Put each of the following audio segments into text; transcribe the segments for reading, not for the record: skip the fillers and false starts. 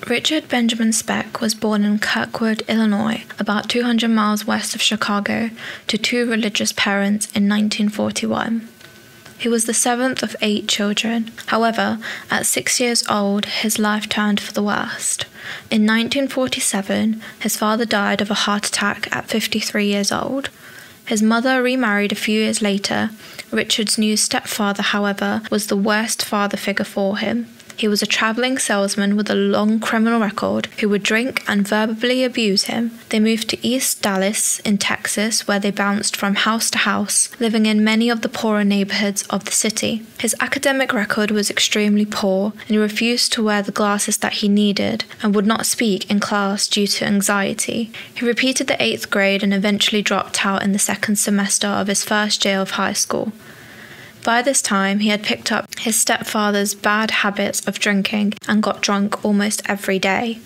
Richard Benjamin Speck was born in Kirkwood, Illinois, about 200 miles west of Chicago, to two religious parents in 1941. He was the seventh of 8 children. However, at 6 years old, his life turned for the worst. In 1947, his father died of a heart attack at 53 years old. His mother remarried a few years later. Richard's new stepfather, however, was the worst father figure for him. He was a traveling salesman with a long criminal record who would drink and verbally abuse him. They moved to East Dallas in Texas, where they bounced from house to house, living in many of the poorer neighborhoods of the city. His academic record was extremely poor, and he refused to wear the glasses that he needed and would not speak in class due to anxiety. He repeated the 8th grade and eventually dropped out in the 2nd semester of his first year of high school. By this time, he had picked up his stepfather's bad habits of drinking and got drunk almost every day.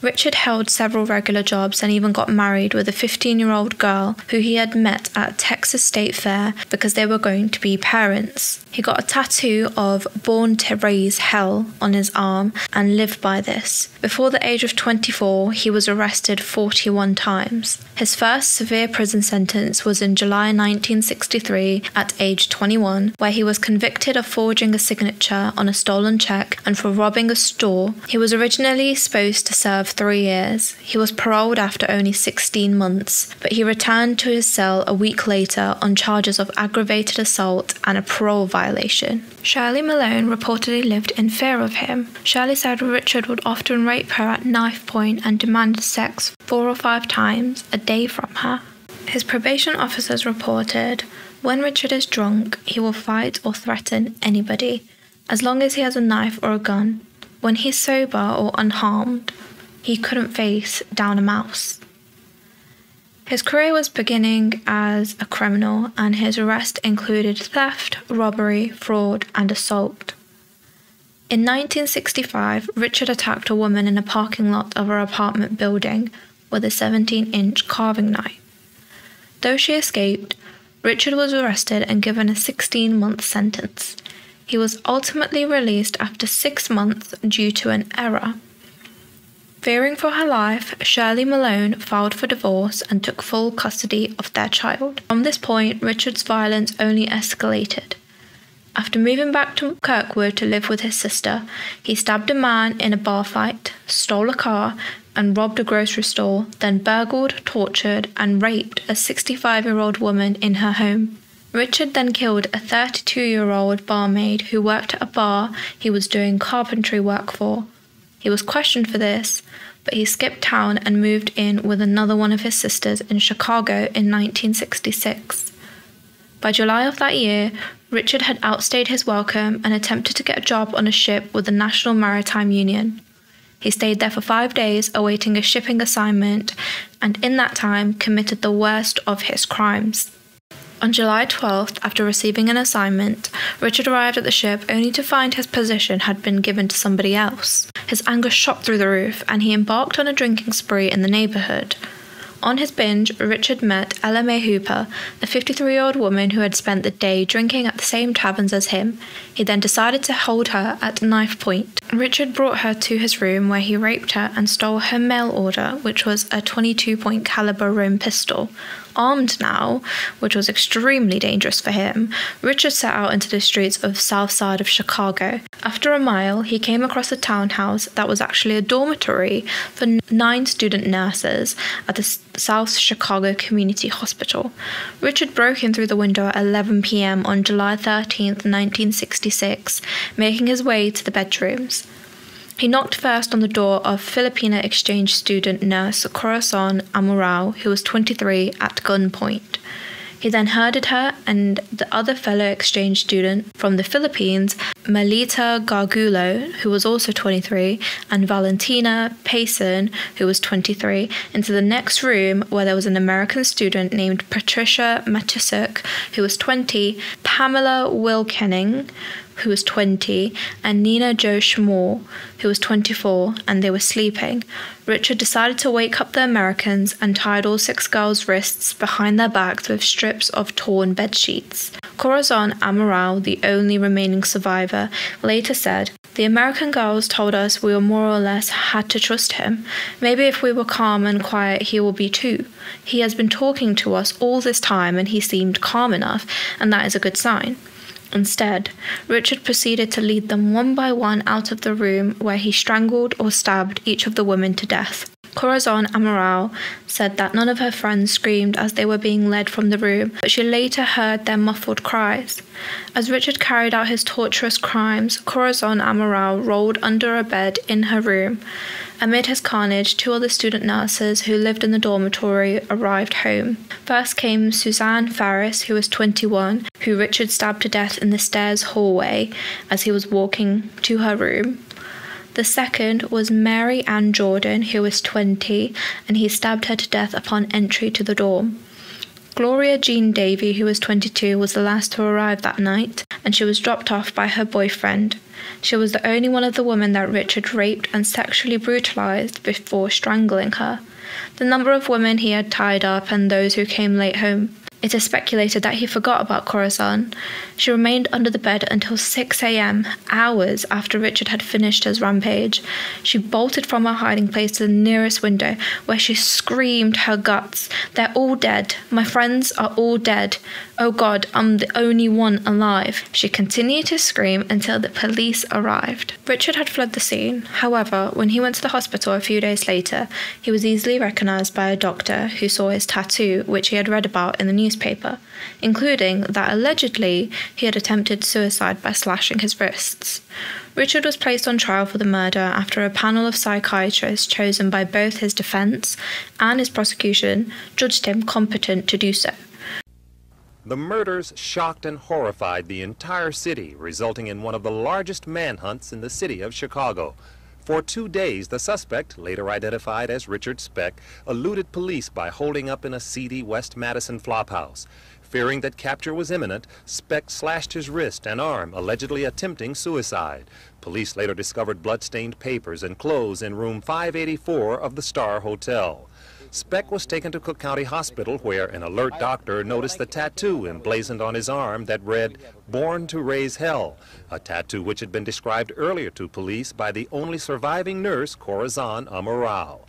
Richard held several regular jobs and even got married with a 15-year-old girl who he had met at Texas State Fair because they were going to be parents. He got a tattoo of "Born to Raise Hell" on his arm and lived by this. Before the age of 24, he was arrested 41 times. His first severe prison sentence was in July 1963 at age 21, where he was convicted of forging a signature on a stolen check and for robbing a store. He was originally supposed to serve 3 years. He was paroled after only 16 months, but he returned to his cell a week later on charges of aggravated assault and a parole violation. Shirley Malone reportedly lived in fear of him. Shirley said Richard would often rape her at knife point and demanded sex 4 or 5 times a day from her. His probation officers reported, "When Richard is drunk, he will fight or threaten anybody, as long as he has a knife or a gun. When he's sober or unharmed, he couldn't face down a mouse." His career was beginning as a criminal, and his arrest included theft, robbery, fraud, and assault. In 1965, Richard attacked a woman in a parking lot of her apartment building with a 17-inch carving knife. Though she escaped, Richard was arrested and given a 16-month sentence. He was ultimately released after 6 months due to an error. Fearing for her life, Shirley Malone filed for divorce and took full custody of their child. From this point, Richard's violence only escalated. After moving back to Kirkwood to live with his sister, he stabbed a man in a bar fight, stole a car, and robbed a grocery store, then burgled, tortured, and raped a 65-year-old woman in her home. Richard then killed a 32-year-old barmaid who worked at a bar he was doing carpentry work for. He was questioned for this, but he skipped town and moved in with another one of his sisters in Chicago in 1966. By July of that year, Richard had outstayed his welcome and attempted to get a job on a ship with the National Maritime Union. He stayed there for 5 days awaiting a shipping assignment, and in that time committed the worst of his crimes. On July 12th, after receiving an assignment, Richard arrived at the ship only to find his position had been given to somebody else. His anger shot through the roof, and he embarked on a drinking spree in the neighborhood. On his binge, Richard met Ella Mae Hooper, a 53-year-old woman who had spent the day drinking at the same taverns as him. He then decided to hold her at knife point. Richard brought her to his room where he raped her and stole her mail order, which was a 22-point caliber Rome pistol. Armed now, which was extremely dangerous for him, Richard set out into the streets of the south side of Chicago. After a mile, he came across a townhouse that was actually a dormitory for 9 student nurses at the South Chicago Community Hospital. Richard broke in through the window at 11 p.m. on July 13th, 1966, making his way to the bedrooms. He knocked first on the door of Filipina exchange student nurse Corazon Amaral, who was 23, at gunpoint. He then herded her and the other fellow exchange student from the Philippines, Melita Gargulo, who was also 23, and Valentina Payson, who was 23, into the next room where there was an American student named Patricia Matusuk, who was 20, Pamela Wilkening, who was 20, and Nina Jo Schmore, who was 24, and they were sleeping. Richard decided to wake up the Americans and tied all 6 girls' wrists behind their backs with strips of torn bedsheets. Corazon Amaral, the only remaining survivor, later said, The American girls told us we were more or less had to trust him. Maybe if we were calm and quiet, he will be too. He has been talking to us all this time and he seemed calm enough, and that is a good sign. Instead, Richard proceeded to lead them one by one out of the room where he strangled or stabbed each of the women to death. Corazon Amaral said that none of her friends screamed as they were being led from the room, but she later heard their muffled cries. As Richard carried out his torturous crimes, Corazon Amaral rolled under a bed in her room. Amid his carnage, 2 other student nurses who lived in the dormitory arrived home. First came Suzanne Farris, who was 21, who Richard stabbed to death in the stairs hallway as he was walking to her room. The second was Mary Ann Jordan, who was 20, and he stabbed her to death upon entry to the dorm. Gloria Jean Davy, who was 22, was the last to arrive that night, and she was dropped off by her boyfriend. She was the only one of the women that Richard raped and sexually brutalized before strangling her. The number of women he had tied up and those who came late home. It is speculated that he forgot about Corazon. She remained under the bed until 6 a.m., hours after Richard had finished his rampage. She bolted from her hiding place to the nearest window, where she screamed her guts. "They're all dead. My friends are all dead. Oh God, I'm the only one alive." She continued to scream until the police arrived. Richard had fled the scene. However, when he went to the hospital a few days later, he was easily recognized by a doctor who saw his tattoo, which he had read about in the newspaper, including that allegedly he had attempted suicide by slashing his wrists. Richard was placed on trial for the murder after a panel of psychiatrists chosen by both his defense and his prosecution judged him competent to do so. The murders shocked and horrified the entire city, resulting in one of the largest manhunts in the city of Chicago. For 2 days, the suspect, later identified as Richard Speck, eluded police by holding up in a seedy West Madison flophouse. Fearing that capture was imminent, Speck slashed his wrist and arm, allegedly attempting suicide. Police later discovered blood-stained papers and clothes in room 584 of the Star Hotel. Speck was taken to Cook County Hospital, where an alert doctor noticed the tattoo emblazoned on his arm that read, "Born to Raise Hell," a tattoo which had been described earlier to police by the only surviving nurse, Corazon Amaral.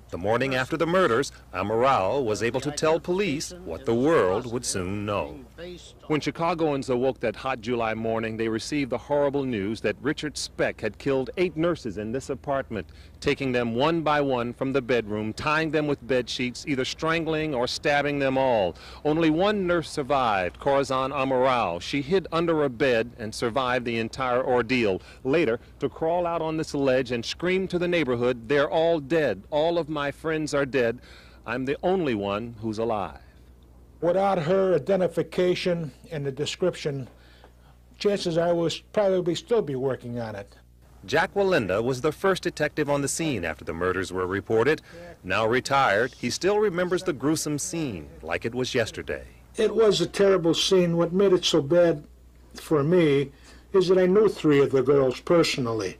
The morning after the murders, Amaral was able to tell police what the world would soon know. When Chicagoans awoke that hot July morning, they received the horrible news that Richard Speck had killed 8 nurses in this apartment, taking them one by one from the bedroom, tying them with bed sheets, either strangling or stabbing them all. Only one nurse survived, Corazon Amaral. She hid under a bed and survived the entire ordeal. Later, to crawl out on this ledge and scream to the neighborhood, "They're all dead. All of my friends are dead. I'm the only one who's alive." Without her identification and the description, chances are we'll probably still be working on it. Jack Walinda was the first detective on the scene after the murders were reported. Now retired, he still remembers the gruesome scene like it was yesterday. It was a terrible scene. What made it so bad for me is that I knew 3 of the girls personally.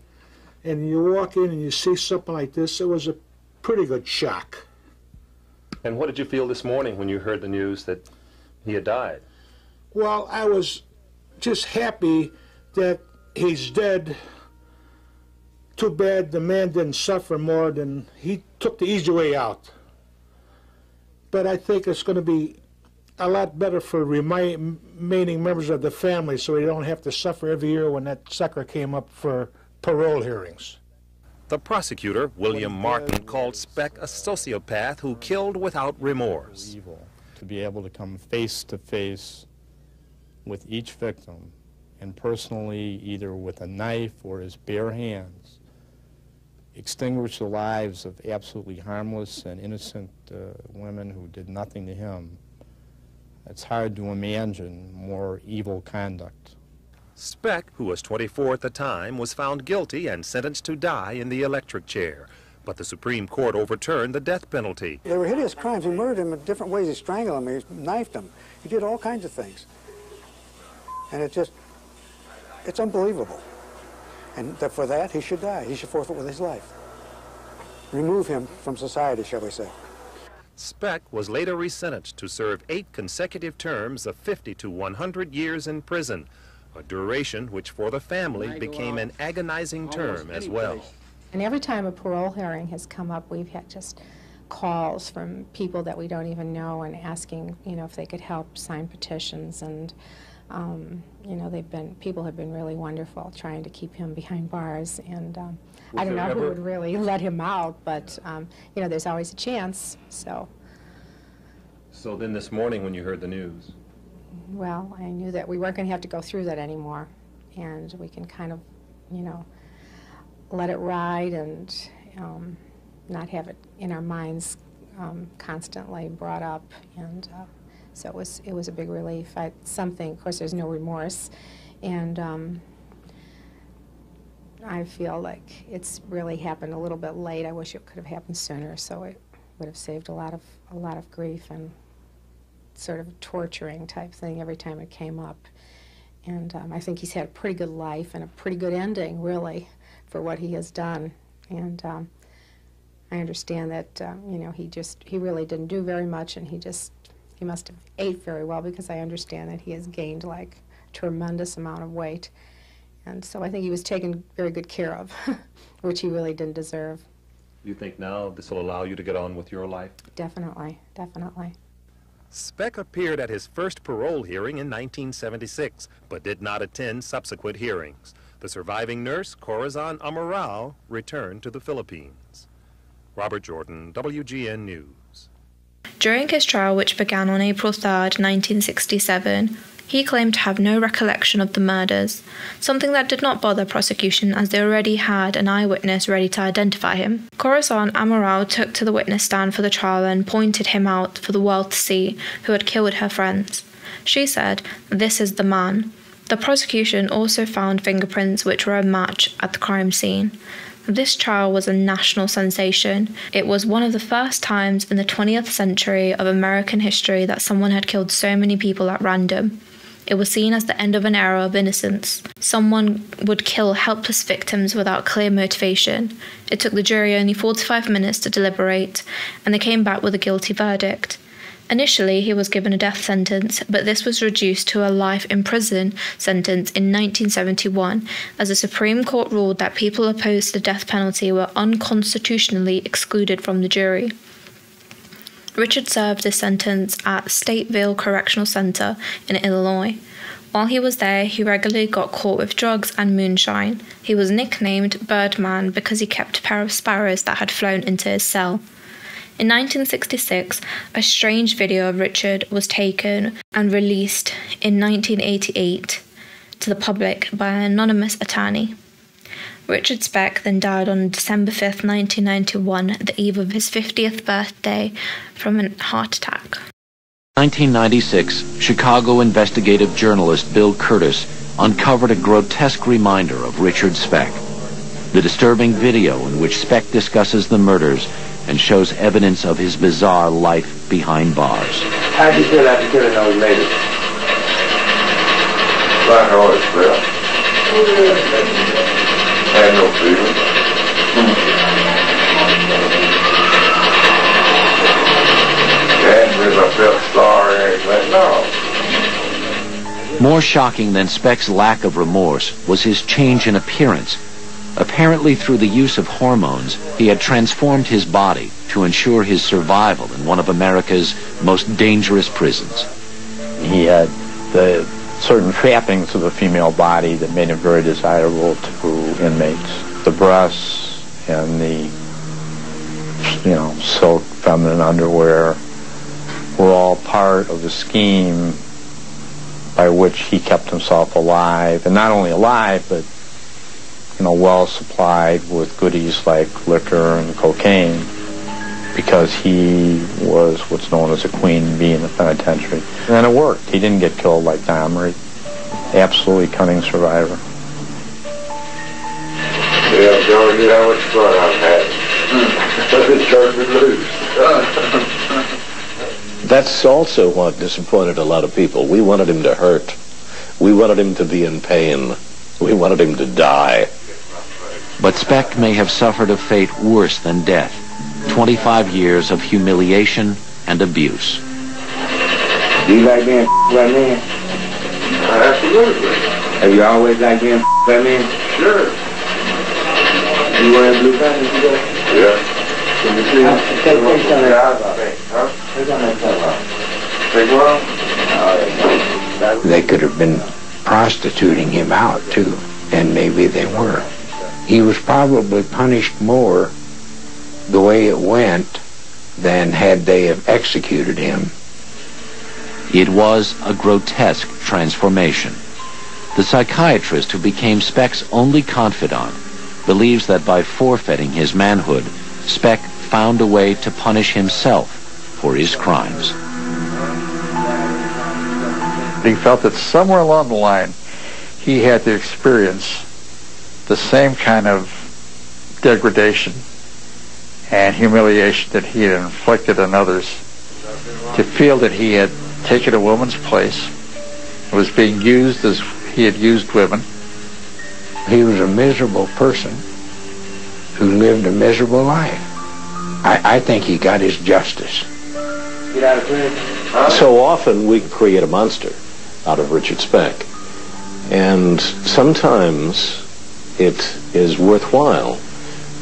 And you walk in and you see something like this, it was a pretty good shock. And what did you feel this morning when you heard the news that he had died? Well, I was just happy that he's dead. Too bad the man didn't suffer more than he took the easy way out. But I think it's going to be a lot better for remaining members of the family so we don't have to suffer every year when that sucker came up for parole hearings. The prosecutor, William Martin, called Speck a sociopath who killed without remorse. To be able to come face to face with each victim and personally, either with a knife or his bare hands, extinguish the lives of absolutely harmless and innocent women who did nothing to him. It's hard to imagine more evil conduct. Speck, who was 24 at the time, was found guilty and sentenced to die in the electric chair. But the Supreme Court overturned the death penalty. They were hideous crimes. He murdered him in different ways. He strangled him, he knifed him. He did all kinds of things. And it's unbelievable. And that for that, he should die. He should forfeit with his life. Remove him from society, shall we say. Speck was later resentenced to serve 8 consecutive terms of 50 to 100 years in prison. a duration which for the family became an agonizing term as well. And every time a parole hearing has come up, we've had just calls from people that we don't even know and asking, if they could help sign petitions. And, people have been really wonderful trying to keep him behind bars. And I don't know who would really let him out, but, there's always a chance, so. So then this morning when you heard the news? Well, I knew that we weren't going to have to go through that anymore, and we can kind of, let it ride and not have it in our minds constantly brought up, and so it was a big relief. Of course, there's no remorse, and I feel like it's really happened a little bit late. I wish it could have happened sooner, so it would have saved a lot of grief and sort of torturing type thing every time it came up. And I think he's had a pretty good life and a pretty good ending, really, for what he has done. And I understand that, he really didn't do very much, and he must have ate very well, because I understand that he has gained, like, a tremendous amount of weight. And so I think he was taken very good care of, which he really didn't deserve. You think now this will allow you to get on with your life? Definitely, definitely. Speck appeared at his first parole hearing in 1976, but did not attend subsequent hearings. The surviving nurse, Corazon Amaral, returned to the Philippines. Robert Jordan, WGN News. During his trial, which began on April 3rd, 1967, he claimed to have no recollection of the murders, something that did not bother prosecution as they already had an eyewitness ready to identify him. Corazon Amaral took to the witness stand for the trial and pointed him out for the world to see, who had killed her friends. She said, "This is the man." The prosecution also found fingerprints which were a match at the crime scene. This trial was a national sensation. It was one of the first times in the 20th century of American history that someone had killed so many people at random. It was seen as the end of an era of innocence. Someone would kill helpless victims without clear motivation. It took the jury only 45 minutes to deliberate, and they came back with a guilty verdict. Initially, he was given a death sentence, but this was reduced to a life in prison sentence in 1971, as the Supreme Court ruled that people opposed to the death penalty were unconstitutionally excluded from the jury. Richard served this sentence at Stateville Correctional Center in Illinois. While he was there, he regularly got caught with drugs and moonshine. He was nicknamed Birdman because he kept a pair of sparrows that had flown into his cell. In 1966, a strange video of Richard was taken and released in 1988 to the public by an anonymous attorney. Richard Speck then died on December 5th, 1991, the eve of his 50th birthday, from a heart attack. 1996, Chicago investigative journalist Bill Curtis uncovered a grotesque reminder of Richard Speck. The disturbing video in which Speck discusses the murders and shows evidence of his bizarre life behind bars. How'd you feel after killing those ladies? Like I always felt. Had no feeling. And I felt sorry or anything, no. More shocking than Speck's lack of remorse was his change in appearance. Apparently through the use of hormones, he had transformed his body to ensure his survival in one of America's most dangerous prisons. He had the certain trappings of a female body that made him very desirable to inmates. The breasts and the, silk feminine underwear were all part of the scheme by which he kept himself alive, and not only alive, but well supplied with goodies like liquor and cocaine, because he was what's known as a queen bee in the penitentiary. And it worked. He didn't get killed like Dahmer. Absolutely cunning survivor. Yeah, George, you know how much fun I've had. This church would lose. That's also what disappointed a lot of people. We wanted him to hurt. We wanted him to be in pain. We wanted him to die. But Speck may have suffered a fate worse than death. 25 years of humiliation and abuse. Do you like being by me? Absolutely. Have you always liked being by men? Sure. You wearing blue pants today? Yeah. Can you see? Take some of that. They could have been prostituting him out too, and maybe they were. He was probably punished more the way it went than had they have executed him. It was a grotesque transformation. The psychiatrist who became Speck's only confidant believes that by forfeiting his manhood, Speck found a way to punish himself for his crimes. He felt that somewhere along the line he had to experience the same kind of degradation and humiliation that he had inflicted on others, to feel that he had taken a woman's place, was being used as he had used women. He was a miserable person who lived a miserable life. I think he got his justice. So often we create a monster out of Richard Speck, and sometimes it is worthwhile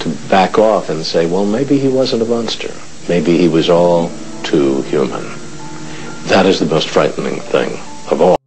to back off and say, well, maybe he wasn't a monster. Maybe he was all too human. That is the most frightening thing of all.